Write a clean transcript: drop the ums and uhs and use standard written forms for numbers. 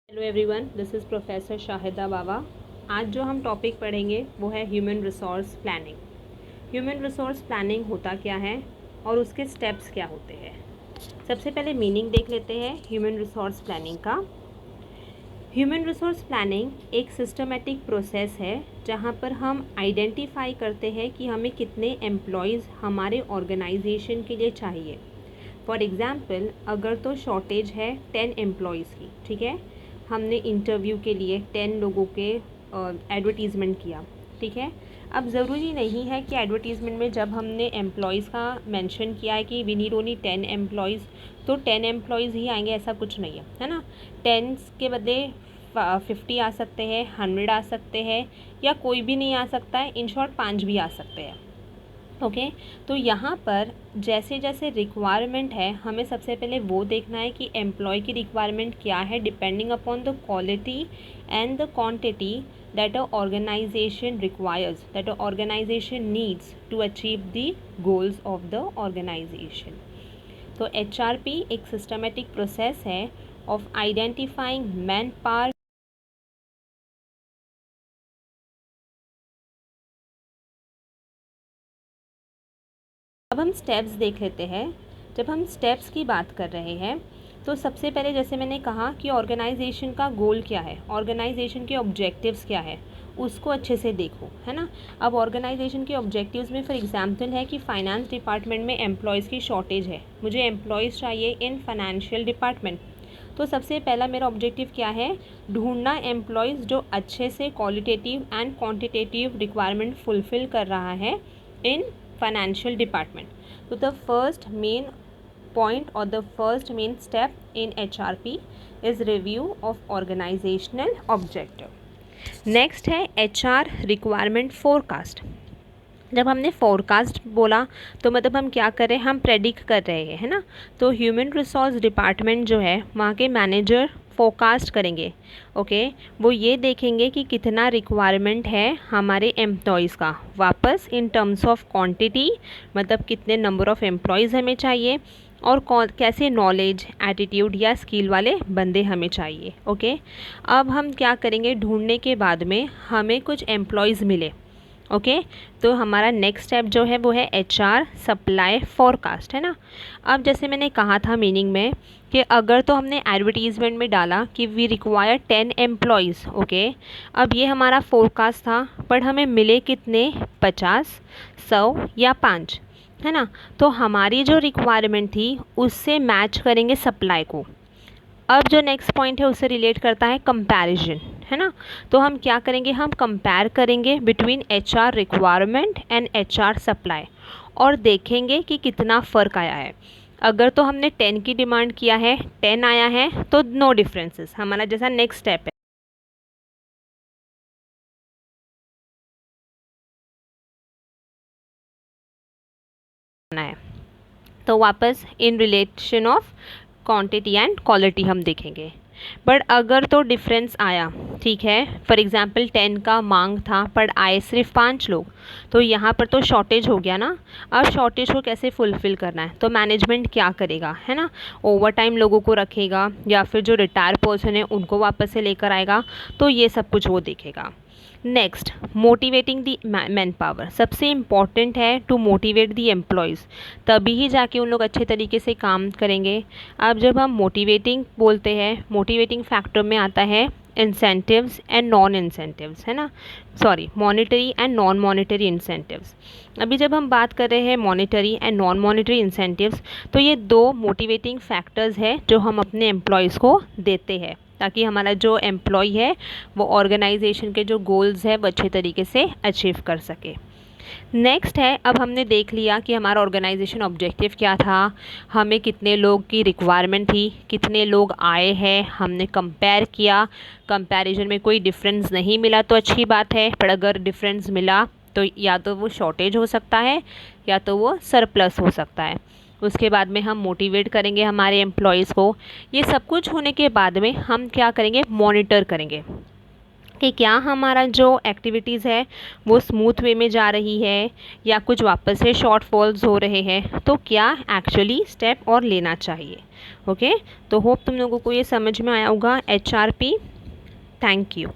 Hello everyone, this is professor Shahida Baba. आज जो हम टॉपिक पढ़ेंगे वो है human resource planning. Human resource planning होता क्या है और उसके स्टेप्स क्या होते हैं। सबसे पहले मीनिंग देख लेते हैं ह्यूमन रिसोर्स प्लानिंग का। ह्यूमन रिसोर्स प्लानिंग एक सिस्टमेटिक प्रोसेस है जहाँ पर हम आइडेंटिफाई करते हैं कि हमें कितने एम्प्लॉयज़ हमारे ऑर्गेनाइजेशन के लिए चाहिए। फॉर एग्ज़ाम्पल, अगर तो शॉर्टेज है 10 एम्प्लॉयज़ की, ठीक है, हमने इंटरव्यू के लिए 10 लोगों के एडवर्टीज़मेंट किया, ठीक है। अब ज़रूरी नहीं है कि एडवर्टीज़मेंट में जब हमने एम्प्लॉयज़ का मेंशन किया है कि वी नीड ओनली 10 एम्प्लॉयज़, तो 10 एम्प्लॉयज़ ही आएंगे, ऐसा कुछ नहीं है ना। 10 के बदले 50 आ सकते हैं, 100 आ सकते हैं, या कोई भी नहीं आ सकता है। इन शॉर्ट 5 भी आ सकते हैं। ओके तो यहाँ पर जैसे जैसे रिक्वायरमेंट है, हमें सबसे पहले वो देखना है कि एम्प्लॉय की रिक्वायरमेंट क्या है, depending upon the quality and the quantity that a organisation requires, that a organisation needs to achieve the goals of the organisation. तो HRP एक सिस्टमेटिक प्रोसेस है ऑफ आइडेंटिफाइंग मैन पावर। अब हम steps देख लेते हैं। जब हम स्टेप्स की बात कर रहे हैं तो सबसे पहले जैसे मैंने कहा कि ऑर्गेनाइजेशन का गोल क्या है, ऑर्गेनाइजेशन के ऑब्जेक्टिव्स क्या है, उसको अच्छे से देखो, है ना। अब ऑर्गेनाइजेशन के ऑब्जेक्टिव्स में फॉर एग्जांपल है कि फाइनेंस डिपार्टमेंट में एम्प्लॉयज़ की शॉर्टेज है, मुझे एम्प्लॉयज़ चाहिए इन फाइनेंशियल डिपार्टमेंट। तो सबसे पहला मेरा ऑब्जेक्टिव क्या है, ढूंढना एम्प्लॉयज़ जो अच्छे से qualitative and quantitative requirement fulfil कर रहा है इन financial department. So the first main point or the first main step in HRP is review of organizational objective. Next है HR requirement forecast. जब हमने फोरकास्ट बोला तो मतलब हम क्या कर रहे हैं, हम प्रेडिक्ट कर रहे हैं, है ना। तो ह्यूमन रिसोर्स डिपार्टमेंट जो है वहाँ के मैनेजर फोरकास्ट करेंगे। ओके वो ये देखेंगे कि कितना रिक्वायरमेंट है हमारे एम्प्लॉयज़ का, वापस इन टर्म्स ऑफ क्वांटिटी, मतलब कितने नंबर ऑफ़ एम्प्लॉयज़ हमें चाहिए, और कैसे नॉलेज, एटीट्यूड या स्किल वाले बंदे हमें चाहिए। ओके अब हम क्या करेंगे, ढूंढने के बाद में हमें कुछ एम्प्लॉयज़ मिले। ओके तो हमारा नेक्स्ट स्टेप जो है वो है HR सप्लाई फोरकास्ट, है ना। अब जैसे मैंने कहा था मीनिंग में कि अगर तो हमने एडवर्टीज़मेंट में डाला कि वी रिक्वायर 10 एम्प्लॉयज़, ओके अब ये हमारा फोरकास्ट था, पर हमें मिले कितने, 50, 100 या 5, है ना। तो हमारी जो रिक्वायरमेंट थी उससे मैच करेंगे सप्लाई को। अब जो नेक्स्ट पॉइंट है उससे रिलेट करता है कंपैरिजन, है ना। तो हम क्या करेंगे, हम कंपेयर करेंगे between HR requirement and HR supply और देखेंगे कि कितना फ़र्क आया है। अगर तो हमने 10 की डिमांड किया है, 10 आया है, तो नो डिफरेंसेस, हमारा जैसा नेक्स्ट स्टेप है। तो वापस in relation of quantity and quality हम देखेंगे। बट अगर तो डिफरेंस आया, ठीक है, फॉर एग्जांपल 10 का मांग था पर आए सिर्फ 5 लोग, तो यहाँ पर तो शॉर्टेज हो गया ना। अब शॉर्टेज को कैसे फुलफ़िल करना है, तो मैनेजमेंट क्या करेगा, है ना, ओवर टाइम लोगों को रखेगा या फिर जो रिटायर पर्सन है उनको वापस से लेकर आएगा, तो ये सब कुछ वो देखेगा। Next, motivating the man power, सबसे इम्पॉर्टेंट है टू मोटिवेट दी एम्प्लॉयज़, तभी ही जाके उन लोग अच्छे तरीके से काम करेंगे। अब जब हम मोटिवेटिंग बोलते हैं, मोटिवेटिंग फैक्टर में आता है इंसेंटिव्स एंड नॉन इंसेंटिव्स, है ना, sorry monetary and non monetary incentives. अभी जब हम बात कर रहे हैं monetary and non monetary incentives, तो ये दो मोटिवेटिंग फैक्टर्स है जो हम अपने एम्प्लॉयज़ को देते हैं ताकि हमारा जो एम्प्लॉय है वो ऑर्गेनाइजेशन के जो गोल्स है वो अच्छे तरीके से अचीव कर सके। नेक्स्ट है, अब हमने देख लिया कि हमारा ऑर्गेनाइजेशन ऑब्जेक्टिव क्या था, हमें कितने लोग की रिक्वायरमेंट थी, कितने लोग आए हैं, हमने कंपेयर किया, कंपैरिजन में कोई डिफरेंस नहीं मिला तो अच्छी बात है, पर अगर डिफरेंस मिला तो या तो वो शॉर्टेज हो सकता है या तो वो सरप्लस हो सकता है। उसके बाद में हम मोटिवेट करेंगे हमारे एम्प्लॉयज़ को। ये सब कुछ होने के बाद में हम क्या करेंगे, मॉनिटर करेंगे। कि क्या हमारा जो एक्टिविटीज़ है वो स्मूथ वे में जा रही है या कुछ वापस से शॉर्टफॉल्स हो रहे हैं, तो क्या एक्चुअली स्टेप और लेना चाहिए। ओके, तो होप तुम लोगों को ये समझ में आया होगा HRP। Thank you.